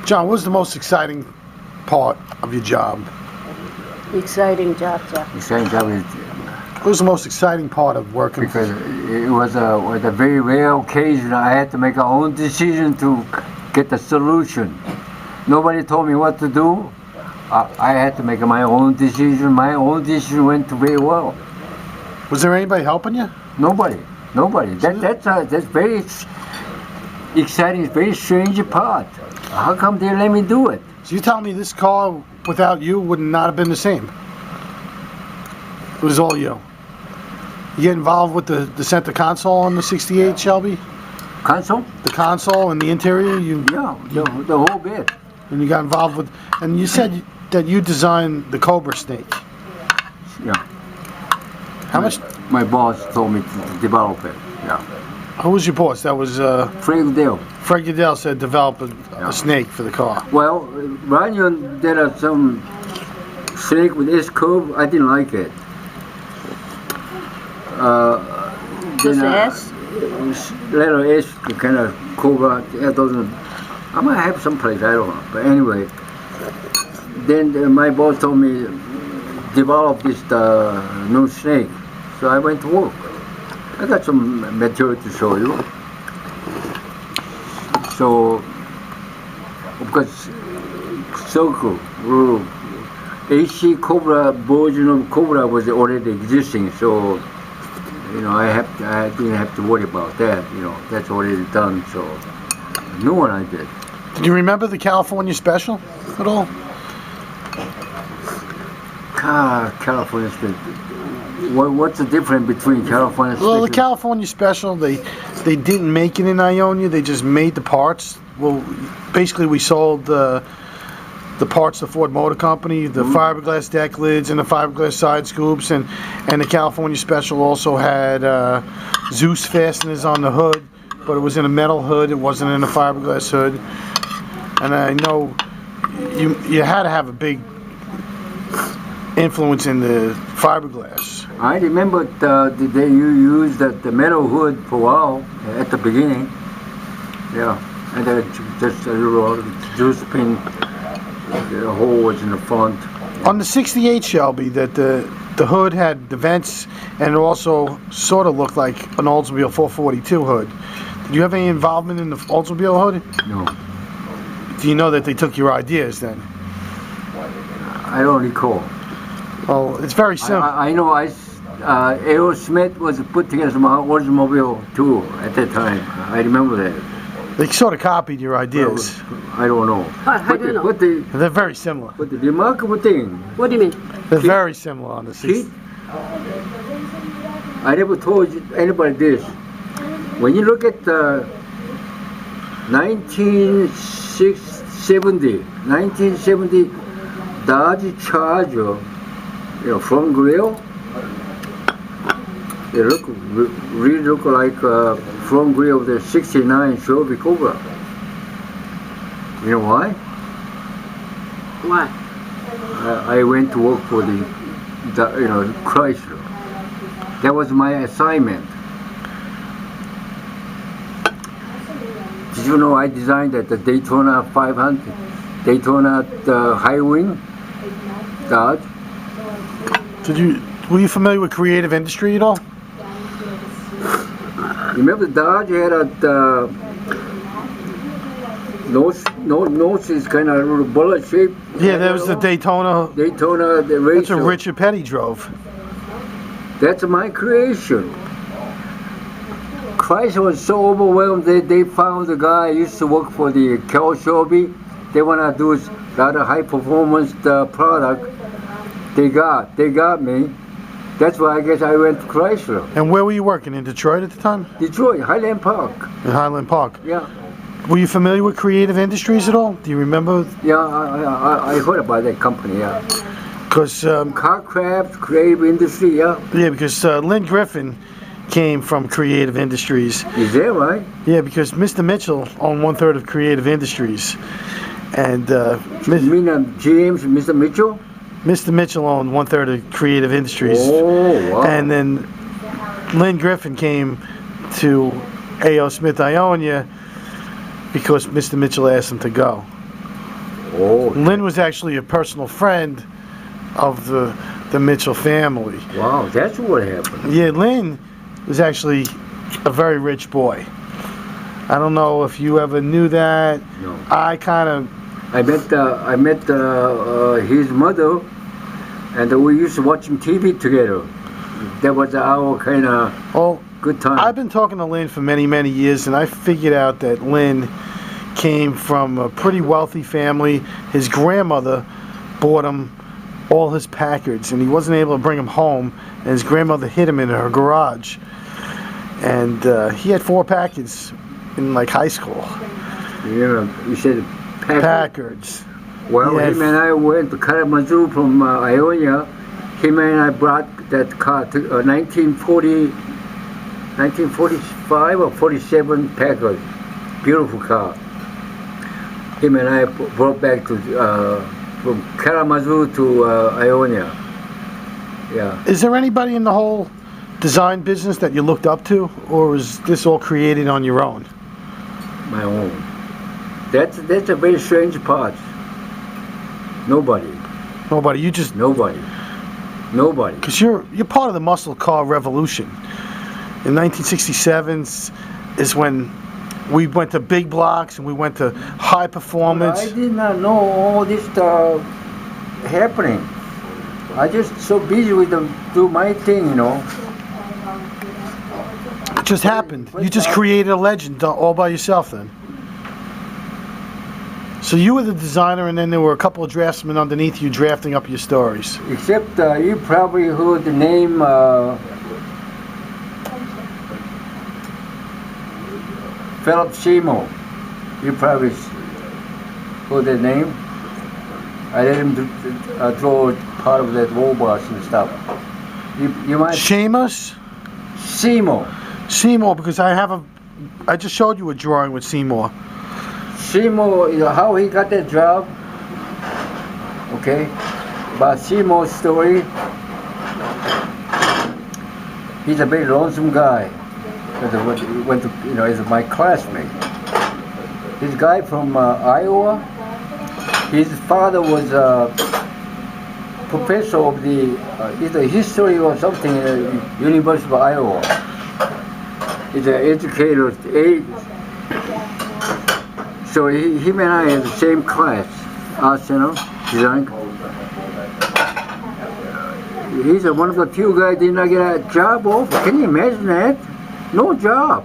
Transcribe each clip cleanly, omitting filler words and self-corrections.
John, what was the most exciting part of your job? Exciting job, Jack. Exciting job is What was the most exciting part of working? because it was a very rare occasion. I had to make my own decision to get the solution. Nobody told me what to do. I had to make my own decision. My own decision went very well. Was there anybody helping you? Nobody. That's very exciting, very strange part. How come they let me do it? So you telling me this car without you would not have been the same? It was all you. You get involved with the center console on the 68 Shelby? Console? The console and the interior? Yeah, the whole bit. And you got involved with, and you said that you designed the Cobra snake. Yeah. How much? My boss told me to develop it. Yeah. Who was your boss? That was Fred Goodell. Fred Goodell said develop a snake for the car. Well, Ryan did some snake with S curve. I didn't like it. Just the S? Letter S, kind of Cobra. It doesn't. I might have some place. I don't know. But anyway, then my boss told me develop this new snake. So I went to work. I got some material to show you. So, because Circle, AC Cobra version of Cobra was already existing, so I didn't have to worry about that. That's already done. So, new one I did. Did you remember the California Special at all? California Special. What's the difference between California Special? Well, the California Special, they didn't make it in Ionia. They just made the parts. Well, basically, we sold the parts to Ford Motor Company, the fiberglass deck lids and the fiberglass side scoops, and the California Special also had Zeus fasteners on the hood, but it was in a metal hood. It wasn't in a fiberglass hood. And I know you had to have a big influence in the fiberglass. I remember you used the metal hood for a while at the beginning. Yeah, and then just a little juice pin. The hole was in the front. On the 68 Shelby, that the hood had the vents, and it also sort of looked like an Oldsmobile 442 hood. Did you have any involvement in the Oldsmobile hood? No. Do you know that they took your ideas then? I don't recall. Well, it's very simple. I know A.O. Smith was put together some Oldsmobile too at that time. I remember that. They sort of copied your ideas. Well, I don't know. I don't know. They're very similar. But the remarkable thing. What do you mean? They're very similar on the 60. I never told anybody this. When you look at 1970 Dodge Charger, front grill, they really look like front grill of the 69 Shelby Cobra. You know why? Why? I went to work for the Chrysler. That was my assignment. Did you know I designed the Daytona 500, Daytona high wing Dodge? Were you familiar with creative industry at all? Remember Dodge had a nose is kind of a little bullet shape. Yeah, that was the Daytona. The race. That's what Richard Petty drove. That's my creation. Chrysler was so overwhelmed they found the guy who used to work for the Cal Shelby. They want to do a lot of high performance product. They got me. That's why I guess I went to Chrysler. And where were you working, in Detroit at the time? Detroit, Highland Park. In Highland Park. Yeah. Were you familiar with creative industries at all? Do you remember? Yeah, I heard about that company. Yeah. Because Carcraft, creative industry. Yeah. Yeah, because Lynn Griffin came from Creative Industries. Is that right? Yeah, because Mr. Mitchell owned 1/3 of Creative Industries, and you mean James, Mr. Mitchell? Mr. Mitchell owned 1/3 of Creative Industries. Oh, wow. And then Lynn Griffin came to A.O. Smith Ionia because Mr. Mitchell asked him to go. Oh, Lynn was actually a personal friend of the Mitchell family. wow, that's what happened. Yeah, Lynn was actually a very rich boy. I don't know if you ever knew that. No. I kind of... I met his mother, and we used to watching TV together. That was our kind of Well, good time. I've been talking to Lynn for many, many years, and I figured out that Lynn came from a pretty wealthy family. His grandmother bought him all his Packards, and he wasn't able to bring them home, and his grandmother hid him in her garage. And he had 4 Packards in like high school. You said Packards. Well, Yeah. him and I went to Kalamazoo from Ionia. Him and I brought that car to 1945 or 47 Packard. Beautiful car. Him and I brought back to from Kalamazoo to Ionia. Yeah. Is there anybody in the whole design business that you looked up to, or was this all created on your own? My own. That's a very strange part. Nobody. Nobody. You just... Nobody. Because you're part of the muscle car revolution. In 1967 is when we went to big blocks and we went to high performance. I did not know all this stuff happening. I just so busy with do my thing, you know. It just happened. You just created a legend all by yourself then. So you were the designer, and then there were a couple of draftsmen underneath you drafting up your stories. Except you probably heard the name Philip Seymour. You probably heard that name. I let him draw part of that robots and stuff. You might... Seamus? Seymour. Seymour, because I just showed you a drawing with Seymour. Seymour, you know, how he got that job, okay, about Seymour's story. He's a very lonesome guy. Went to, you know, he's my classmate. This guy from Iowa, his father was a professor of the either history or something in the University of Iowa. He's an educator. So him and I had the same class, art center, design. He's one of the few guys did not get a job offer. Can you imagine that? No job.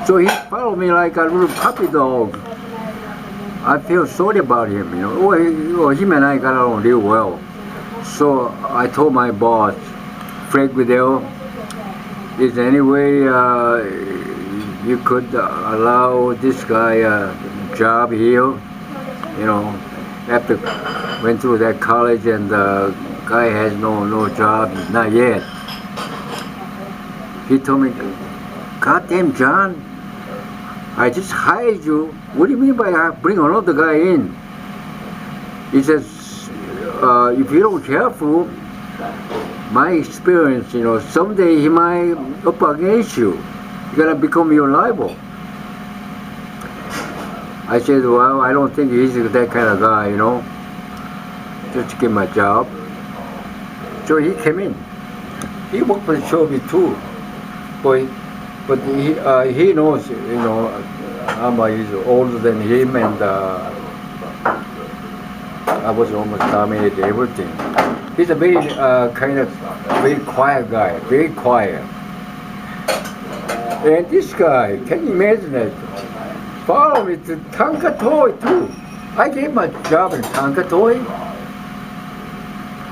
So he followed me like a little puppy dog. I feel sorry about him, you know. Well, him and I got along real well. So I told my boss, Fred Goodell, is there any way you could allow this guy a job here? You know, after went through that college and the guy has no job, not yet. He told me, "Goddamn, John, I just hired you. What do you mean by bring another guy in?" He says, "If you don't careful, my experience, you know, someday he might up against you. You're gonna become your rival." I said, "Well, I don't think he's that kind of guy, you know, just to get my job." So he came in. He worked for the Shelby too, but he knows, you know, I'm older than him, and I was almost dominated everything. He's a very kind of very quiet guy, very quiet. And this guy, can you imagine that? Follow me to Tankatoy too. I gave my job in Tankatoy.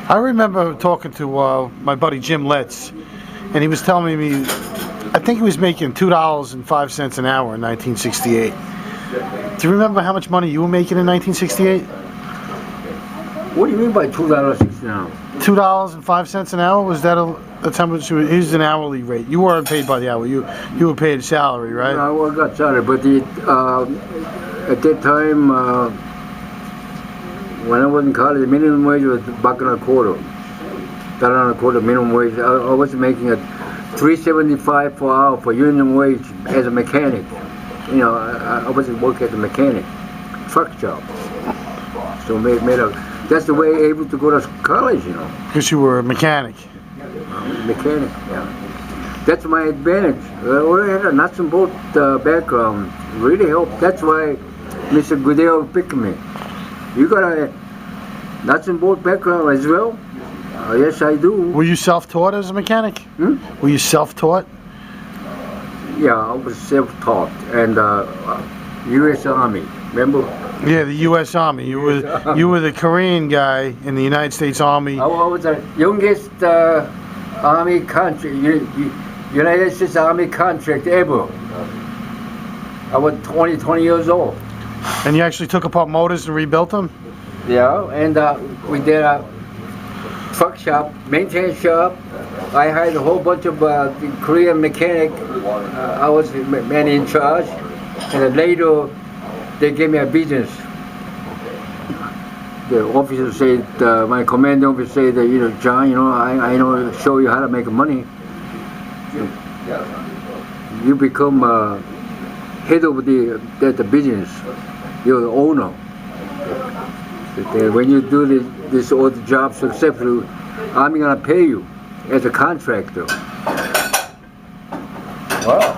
I remember talking to my buddy Jim Letts, and he was telling me, I think he was making $2.05 an hour in 1968. Do you remember how much money you were making in 1968? What do you mean by $2.60 an hour? $2.05 an hour? Was that that's how much? Here's an hourly rate. You weren't paid by the hour. You were paid a salary, right? I got salary, but at that time, when I was in college, the minimum wage was $1.25. $1.25 minimum wage. I was making a $3.75 per hour for union wage as a mechanic. You know, I was working as a mechanic. truck shop. So that's the way able to go to college, you know. Because you were a mechanic. Mechanic, yeah. That's my advantage. I had a nuts and bolt background. Really helped. That's why Mr. Goodell picked me. You got a nuts and bolt background as well? Yes, I do. Were you self-taught as a mechanic? Hmm? Were you self-taught? Yeah, I was self-taught. And U.S. Army, remember? Yeah, the U.S. Army. You were the Korean guy in the United States Army. I was the youngest Army United States Army contract ever. I was 20 years old. And you actually took apart motors and rebuilt them? Yeah, and we did a truck shop, maintenance shop. I hired a whole bunch of Korean mechanic. I was the man in charge. And then later, they gave me a business. The officer said, my commanding officer said that, you know, John, you know, I know show you how to make money. You become head of the business. You're the owner. When you do this all the job successfully, I'm gonna pay you as a contractor. Wow.